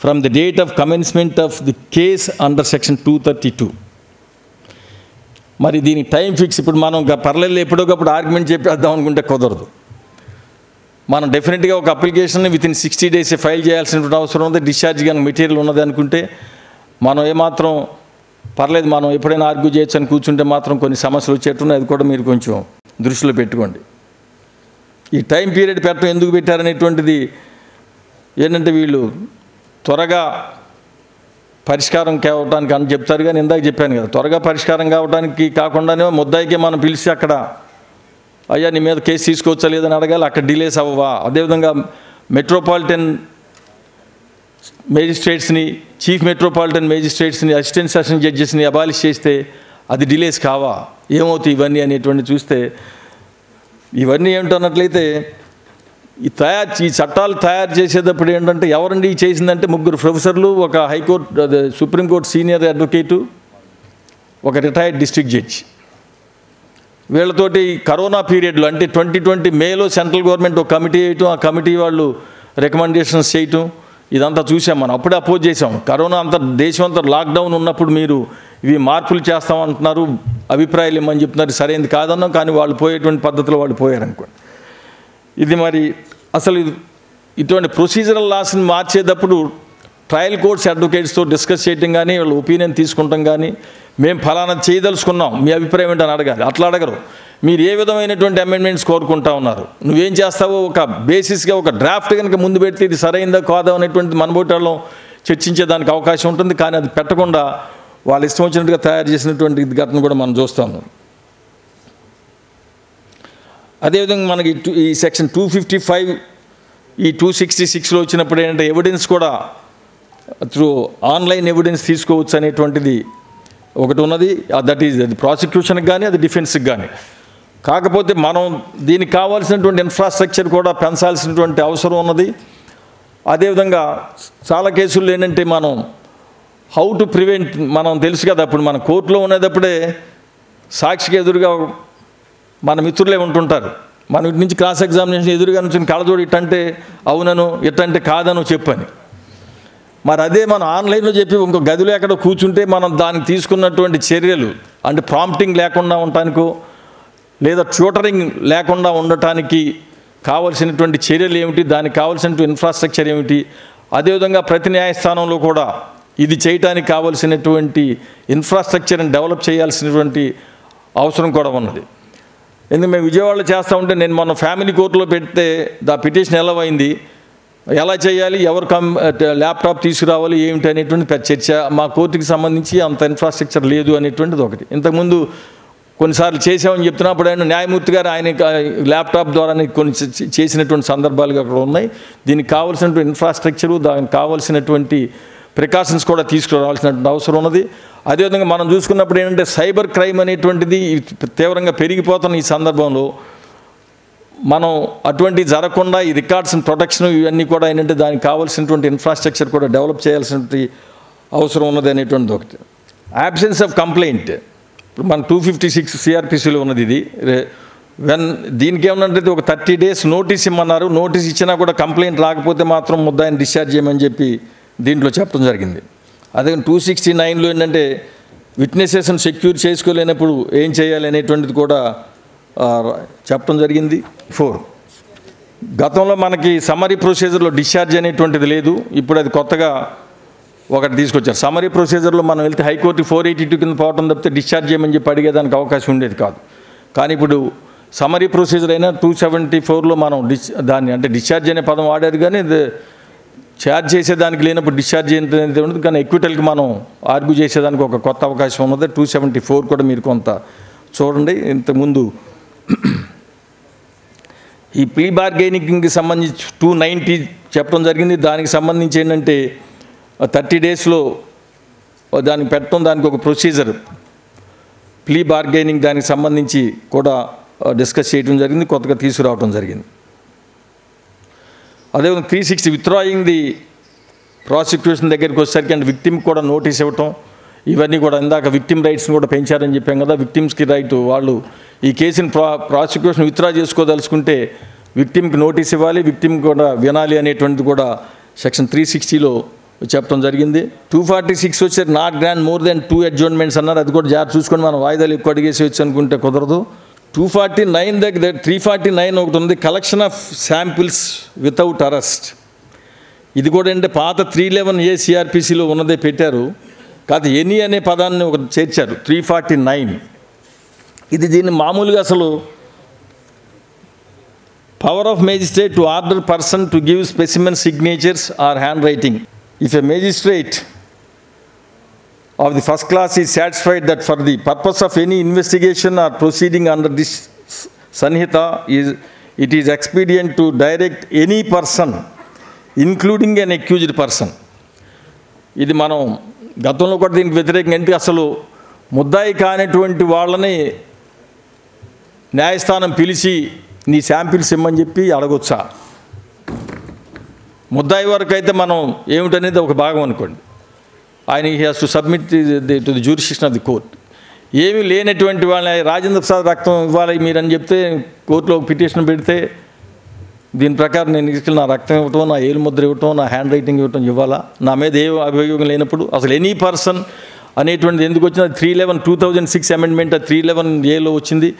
from the date of commencement of the case under section 232. మరి దీనికి టైం ఫిక్స్ ఇప్పుడు మనం పర్లేదు ఎప్పుడోకప్పుడు ఆర్గ్యుమెంట్ చెప్పేద్దాం అనుకుంటే కుదరదు. మనం డెఫినెట్గా ఒక application with in 60 days file చేయాల్సినటువంటి అవసరం ఉంది. డిశ్చార్జ్ కానీ మెటీరియల్ ఉన్నది అనుకుంటే మనం ఏమాత్రం పర్లేదు మనం ఎప్పుడైనా ఆర్గ్యూ చేయొచ్చు అని కూర్చుంటే మాత్రం కొన్ని సమస్యలు వచ్చేట్టున్నాయి. అది కూడా మీరు కొంచెం దృష్టిలో పెట్టుకోండి. ఈ టైం పీరియడ్ పెట్టడం ఎందుకు పెట్టారనేటువంటిది ఏంటంటే వీళ్ళు త్వరగా పరిష్కారం కావడానికి అని చెప్తారు. కానీ ఇందాక చెప్పాను కదా, త్వరగా పరిష్కారం కావడానికి కాకుండానే ముద్దాయికే మనం పిలిచి అక్కడ అయ్యా నీ మీద కేసు తీసుకోవచ్చా లేదని అడగాలి, అక్కడ డిలేస్ అవ్వవా. అదేవిధంగా మెట్రోపాలిటన్ మేజిస్ట్రేట్స్ని, చీఫ్ మెట్రోపాలిటన్ మేజిస్ట్రేట్స్ని, అసిస్టెంట్ సెషన్ జడ్జెస్ని అబాలిష్ చేస్తే అది డిలేస్ కావా, ఏమవుతాయి ఇవన్నీ అనేటువంటి చూస్తే ఇవన్నీ ఏమిటన్నట్లయితే ఈ చట్టాలు తయారు చేసేటప్పుడు ఏంటంటే ఎవరండి చేసిందంటే 3 ప్రొఫెసర్లు, ఒక హైకోర్టు సుప్రీంకోర్టు సీనియర్ అడ్వకేటు, ఒక రిటైర్డ్ డిస్ట్రిక్ట్ జడ్జి. వీళ్ళతోటి కరోనా పీరియడ్లో అంటే 2020 మేలో సెంట్రల్ గవర్నమెంట్ ఒక కమిటీ వేయటం, ఆ కమిటీ వాళ్ళు రికమెండేషన్స్ చేయటం, ఇదంతా చూసాం. మనం అప్పుడే అపోజ్ చేసాం. కరోనా అంతా దేశం అంతా లాక్డౌన్ ఉన్నప్పుడు మీరు ఇవి మార్పులు చేస్తామంటున్నారు, అభిప్రాయాలు ఇమ్మని చెప్తున్నారు, సరైనది కాదన్నాం. కానీ వాళ్ళు పోయేటువంటి పద్ధతిలో వాళ్ళు పోయారనుకోండి. ఇది మరి అసలు ఇటువంటి ప్రొసీజరల్ లాస్ని మార్చేటప్పుడు ట్రయల్ కోర్ట్స్ అడ్వకేట్స్తో డిస్కస్ చేయటం కానీ వాళ్ళ ఒపీనియన్ తీసుకుంటాం కానీ మేము ఫలానా చేయదలుచుకున్నాం మీ అభిప్రాయం ఏంటని అడగాలి. అట్లా అడగరు. మీరు ఏ విధమైనటువంటి అమెండ్మెంట్స్ కోరుకుంటా ఉన్నారు, నువ్వేం చేస్తావో ఒక బేసిస్గా ఒక డ్రాఫ్ట్ కనుక ముందు పెడితే ఇది సరైందా కాదా అనేటువంటి మనబోటాల్లో చర్చించేదానికి అవకాశం ఉంటుంది. కానీ అది పెట్టకుండా వాళ్ళు ఇష్టం వచ్చినట్టుగా తయారు చేసినటువంటి ఘటన కూడా మనం చూస్తాము. అదేవిధంగా మనకి ఈ సెక్షన్ 255 ఈ 266లో వచ్చినప్పుడు ఏంటంటే ఎవిడెన్స్ కూడా త్రూ ఆన్లైన్ ఎవిడెన్స్ తీసుకోవచ్చు అనేటువంటిది ఒకటి ఉన్నది. దట్ ఈజ్ అది ప్రాసిక్యూషన్కి కానీ అది డిఫెన్స్కి కానీ. కాకపోతే మనం దీనికి కావాల్సినటువంటి ఇన్ఫ్రాస్ట్రక్చర్ కూడా పెంచాల్సినటువంటి అవసరం ఉన్నది. అదేవిధంగా చాలా కేసుల్లో ఏంటంటే మనం హౌ టు ప్రివెంట్ మనం తెలుసు కదా, అప్పుడు మన కోర్టులో ఉండేటప్పుడే సాక్షికి ఎదురుగా మన మిత్రులే ఉంటుంటారు. మన ఇటు నుంచి క్రాస్ ఎగ్జామినేషన్ ఎదురుగా నుంచి కళ్ళజోడు ఇట్టంటే అవునను ఇట్టంటే కాదను చెప్పని. మరి అదే మనం ఆన్లైన్లో చెప్పి ఇంకో గదిలో ఎక్కడో కూర్చుంటే మనం దానికి తీసుకున్నటువంటి చర్యలు అంటే ప్రాంప్టింగ్ లేకుండా ఉండటానికో లేదా ట్యూటరింగ్ లేకుండా ఉండటానికి కావలసినటువంటి చర్యలు ఏమిటి, దానికి కావాల్సినటువంటి ఇన్ఫ్రాస్ట్రక్చర్ ఏమిటి, అదేవిధంగా ప్రతి న్యాయస్థానంలో కూడా ఇది చేయడానికి కావలసినటువంటి ఇన్ఫ్రాస్ట్రక్చర్ని డెవలప్ చేయాల్సినటువంటి అవసరం కూడా ఉన్నది. ఎందుకు మేము విజయవాడలో చేస్తూ ఉంటే నేను మొన్న ఫ్యామిలీ కోర్టులో పెడితే పిటిషన్ ఎలా అయింది, ఎలా చేయాలి, ఎవరు ల్యాప్టాప్ తీసుకురావాలి ఏమిటి అనేటువంటి చర్చ. మా కోర్టుకి సంబంధించి అంత ఇన్ఫ్రాస్ట్రక్చర్ లేదు అనేటువంటిది ఒకటి. ఇంతకుముందు కొన్నిసార్లు చేసామని చెప్తున్నప్పుడు ఆయన న్యాయమూర్తి గారు ఆయన ల్యాప్టాప్ ద్వారా కొన్ని చేసినటువంటి సందర్భాలు అక్కడ ఉన్నాయి. దీనికి కావాల్సినటువంటి ఇన్ఫ్రాస్ట్రక్చరు, దానికి కావాల్సినటువంటి ప్రికాషన్స్ కూడా తీసుకురావాల్సినటువంటి అవసరం ఉన్నది. అదేవిధంగా మనం చూసుకున్నప్పుడు ఏంటంటే సైబర్ క్రైమ్ అనేటువంటిది తీవ్రంగా పెరిగిపోతున్న ఈ సందర్భంలో మనం అటువంటి జరగకుండా ఈ రికార్డ్స్ ప్రొటెక్షన్ ఇవన్నీ కూడా ఏంటంటే దానికి కావాల్సినటువంటి ఇన్ఫ్రాస్ట్రక్చర్ కూడా డెవలప్ చేయాల్సినటువంటి అవసరం ఉన్నది అనేటువంటిది ఒకటి. యాబ్సెన్స్ ఆఫ్ కంప్లైంట్ ఇప్పుడు మన 256 సిఆర్పిసిలో ఉన్నది. ఇది దీనికి ఏమన్నంటే ఒక 30 days నోటీస్ ఇమ్మన్నారు. నోటీస్ ఇచ్చినా కూడా కంప్లైంట్ రాకపోతే మాత్రం ముద్దాయిని డిశ్చార్జ్ చేయమని చెప్పి దీంట్లో చెప్పడం జరిగింది. అదే 269లో ఏంటంటే విట్నెసెస్ని సెక్యూర్ చేసుకోలేనప్పుడు ఏం చేయాలి అనేటువంటిది కూడా చెప్పడం జరిగింది. 4 గతంలో మనకి సమ్మరీ ప్రొసీజర్లో డిశ్చార్జ్ అనేటువంటిది లేదు. ఇప్పుడు అది కొత్తగా ఒకటి తీసుకొచ్చారు. సమరీ ప్రొసీజర్లో మనం వెళ్తే హైకోర్టు 482 కింద పోవటం తప్పితే డిశ్చార్జ్ చేయమని చెప్పి అడిగేదానికి అవకాశం ఉండేది కాదు. కానీ ఇప్పుడు సమరీ ప్రొసీజర్ అయినా 274లో మనం దాన్ని అంటే డిశ్చార్జ్ అనే పదం వాడారు, కానీ ఛార్జ్ చేసేదానికి లేనప్పుడు డిశ్చార్జ్ అనేది ఉండదు. కానీ ఎక్విటల్కి మనం ఆర్గ్యూ చేసేదానికి ఒక కొత్త అవకాశం ఉన్నది. 274 కూడా మీరు కొంత చూడండి. ఇంతకుముందు ఈ ప్లీ బార్గెనింగ్కి సంబంధించి 290 చెప్పడం జరిగింది. దానికి సంబంధించి ఏంటంటే 30 డేస్లో దానికి పెట్టడం, దానికి ఒక ప్రొసీజర్ ప్లీ బార్గెనింగ్ దానికి సంబంధించి కూడా డిస్కస్ చేయడం జరిగింది, కొత్తగా తీసుకురావడం జరిగింది. అదేవిధంగా 360 విత్డ్రాయింగ్ ది ప్రాసిక్యూషన్ దగ్గరికి వచ్చేసరికి అంటే విక్టిమ్కి కూడా నోటీస్ ఇవ్వటం, ఇవన్నీ కూడా ఇందాక విక్టిమ్ రైట్స్ని కూడా పెంచారని చెప్పాం కదా. విక్టిమ్స్కి రైట్, వాళ్ళు ఈ కేసుని ప్రాసిక్యూషన్ విత్డ్రా చేసుకోదలుచుకుంటే విక్టిమ్కి నోటీస్ ఇవ్వాలి, విక్టిమ్ కూడా వినాలి అనేటువంటిది కూడా సెక్షన్ 360లో చెప్పడం జరిగింది. 246 వచ్చారు నాట్ గ్రాండ్ మోర్ దెన్ 2 అడ్జర్న్మెంట్స్ అన్నారు. అది కూడా జాగ్రత్త చూసుకొని మనం వాయిదాలు ఎక్కువ అడిగేసి వచ్చి అనుకుంటే కుదరదు. 249 దగ్గర 349 ఒకటి ఉంది, collection of samples without arrest. ఇది కూడా అంటే పాత 311A CRPCలో ఉన్నదే పెట్టారు, కాదు ఎనీ అనే పదాన్ని ఒకటి చేర్చారు 349. ఇది దీన్ని మామూలుగా అసలు power of magistrate to order person to give specimen signatures or handwriting. If a magistrate of the first class is satisfied that for the purpose of any investigation or proceeding under this Sanhita it is expedient to direct any person including an accused person. ఇది మనం గతంలో కూడా దీనికి వ్యతిరేకంగా ఏంటి, అసలు ముద్దాయి కానిటువంటి వాళ్ళని న్యాయస్థానం పిలిచి నీ శాంపిల్స్ ఇమ్మని చెప్పి అడగొచ్చా? ముద్దాయి వరకు అయితే మనం ఏమిటనేది ఒక భాగం అనుకోండి, ఆయన he has to submit to the jurisdiction of the court. ఏమీ లేనటువంటి వాళ్ళని రాజేంద్ర ప్రసాద్ రక్తం ఇవ్వాలి మీరని చెప్తే కోర్టులో ఒక పిటిషన్ పెడితే దీని ప్రకారం నేను తీసుకెళ్ళి నా రక్తం ఇవ్వటం, నా ఏలు ముద్ర ఇవ్వటం, నా హ్యాండ్ రైటింగ్ ఇవ్వటం ఇవ్వాలా? నా మీద ఏ అభియోగం లేనప్పుడు అసలు ఎనీ పర్సన్ అనేటువంటిది ఎందుకు వచ్చింది? 2006 అమెండ్మెంట్ 311Aలో వచ్చింది.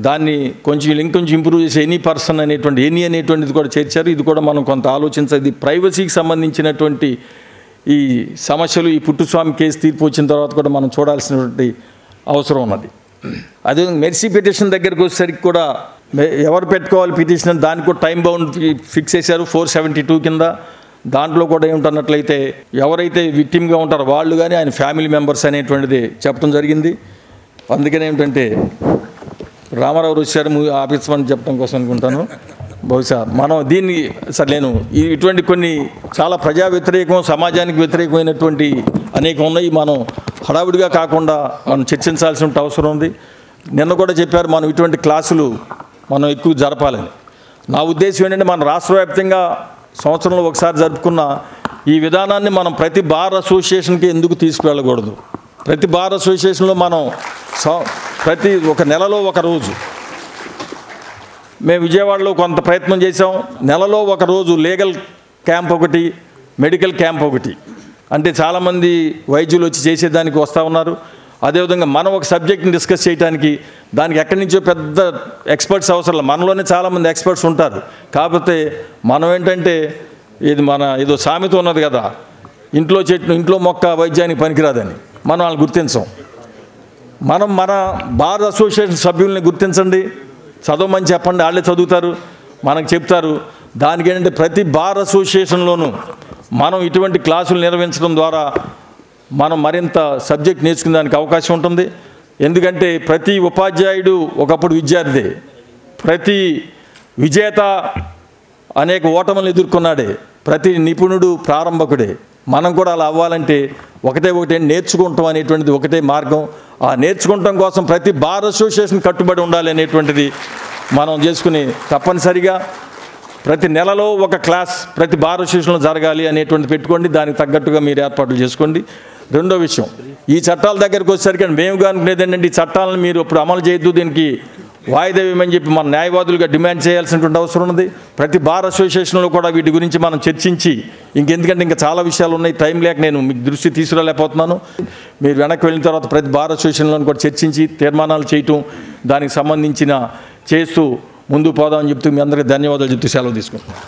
దాన్ని కొంచెం ఇంకొంచెం ఇంప్రూవ్ చేసి ఎనీ పర్సన్ అనేటువంటి ఎనీ అనేటువంటిది కూడా చేర్చారు. ఇది కూడా మనం కొంత ఆలోచించాలి. ప్రైవసీకి సంబంధించినటువంటి ఈ సమస్యలు ఈ పుట్టుస్వామి కేసు తీర్పు వచ్చిన తర్వాత కూడా మనం చూడాల్సినటువంటి అవసరం ఉన్నది. అదేవిధంగా మెర్సీ పిటిషన్ దగ్గరికి వచ్చేసరికి కూడా ఎవరు పెట్టుకోవాలి పిటిషన్, దానికి కూడా టైం బౌండ్ ఫిక్స్ చేశారు 472 కింద. దాంట్లో కూడా ఏమిటన్నట్లయితే ఎవరైతే విక్టిమ్గా ఉంటారో వాళ్ళు కానీ ఆయన ఫ్యామిలీ మెంబర్స్ అనేటువంటిది చెప్పడం జరిగింది. అందుకని ఏమిటంటే రామారావు వచ్చారు ఆఫీస్ అని చెప్పడం కోసం అనుకుంటాను. బహుశా మనం దీన్ని సరే నేను ఇటువంటి కొన్ని చాలా ప్రజా వ్యతిరేకం, సమాజానికి వ్యతిరేకమైనటువంటి అనేకం ఉన్నాయి. మనం హడావుడిగా కాకుండా మనం చర్చించాల్సిన అవసరం ఉంది. నిన్న కూడా చెప్పారు మనం ఇటువంటి క్లాసులు మనం ఎక్కువ జరపాలని. నా ఉద్దేశం ఏంటంటే మన రాష్ట్ర వ్యాప్తంగా సంవత్సరంలో ఒకసారి జరుపుకున్న ఈ విధానాన్ని మనం ప్రతి బార్ అసోసియేషన్కి ఎందుకు తీసుకువెళ్ళకూడదు? ప్రతి బార్ అసోసియేషన్లో మనం ప్రతి ఒక నెలలో ఒక రోజు, మేము విజయవాడలో కొంత ప్రయత్నం చేసాం, నెలలో ఒక రోజు లీగల్ క్యాంప్ ఒకటి, మెడికల్ క్యాంప్ ఒకటి, అంటే చాలామంది వైద్యులు వచ్చి చేసేదానికి వస్తూ ఉన్నారు. అదేవిధంగా మనం ఒక సబ్జెక్ట్ని డిస్కస్ చేయడానికి దానికి ఎక్కడి నుంచో పెద్ద ఎక్స్పర్ట్స్ అవసరం, మనలోనే చాలామంది ఎక్స్పర్ట్స్ ఉంటారు. కాకపోతే మనం ఏంటంటే ఇది మన ఏదో సామెత ఉన్నది కదా, ఇంట్లో చెట్టు ఇంట్లో మొక్క వైద్యానికి పనికిరాదని, మనం వాళ్ళని గుర్తించం. మనం మన బార్ అసోసియేషన్ సభ్యుల్ని గుర్తించండి, చదవమని చెప్పండి, వాళ్ళే చదువుతారు, మనకు చెప్తారు. దానికి ఏంటంటే ప్రతి బార్ అసోసియేషన్లోనూ మనం ఇటువంటి క్లాసులు నిర్వహించడం ద్వారా మనం మరింత సబ్జెక్ట్ నేర్చుకునే దానికి అవకాశం ఉంటుంది. ఎందుకంటే ప్రతి ఉపాధ్యాయుడు ఒకప్పుడు విద్యార్థి, ప్రతి విజేత అనేక ఓటములను ఎదుర్కొన్నాడే, ప్రతి నిపుణుడు ప్రారంభకుడే. మనం కూడా అలా అవ్వాలంటే ఒకటే నేర్చుకుంటాం అనేటువంటిది ఒకటే మార్గం. ఆ నేర్చుకుంటాం కోసం ప్రతి బార్ అసోసియేషన్ కట్టుబడి ఉండాలి అనేటువంటిది మనం చేసుకుని తప్పనిసరిగా ప్రతి నెలలో ఒక క్లాస్ ప్రతి బార్ అసోసియేషన్లో జరగాలి అనేటువంటిది పెట్టుకోండి. దానికి తగ్గట్టుగా మీరు ఏర్పాట్లు చేసుకోండి. రెండో విషయం, ఈ చట్టాల దగ్గరికి వచ్చేసరికి మేము అనుకునేది ఏంటంటే ఈ చట్టాలను మీరు ఇప్పుడు అమలు చేయొద్దు, దీనికి వాయిదా వేయమని చెప్పి మన న్యాయవాదులుగా డిమాండ్ చేయాల్సినటువంటి అవసరం ఉంది. ప్రతి బార్ అసోసియేషన్లో కూడా వీటి గురించి మనం చర్చించి ఎందుకంటే ఇంకా చాలా విషయాలు ఉన్నాయి, టైం లేక నేను మీకు దృష్టి తీసుకురాలేకపోతున్నాను. మీరు వెనక్కి వెళ్ళిన తర్వాత ప్రతి బార్ అసోసియేషన్లో కూడా చర్చించి తీర్మానాలు చేయటం దానికి సంబంధించిన చేస్తూ ముందుకు పోదామని చెప్తూ మీ అందరికీ ధన్యవాదాలు చెప్తూ సెలవు తీసుకుంటున్నాను.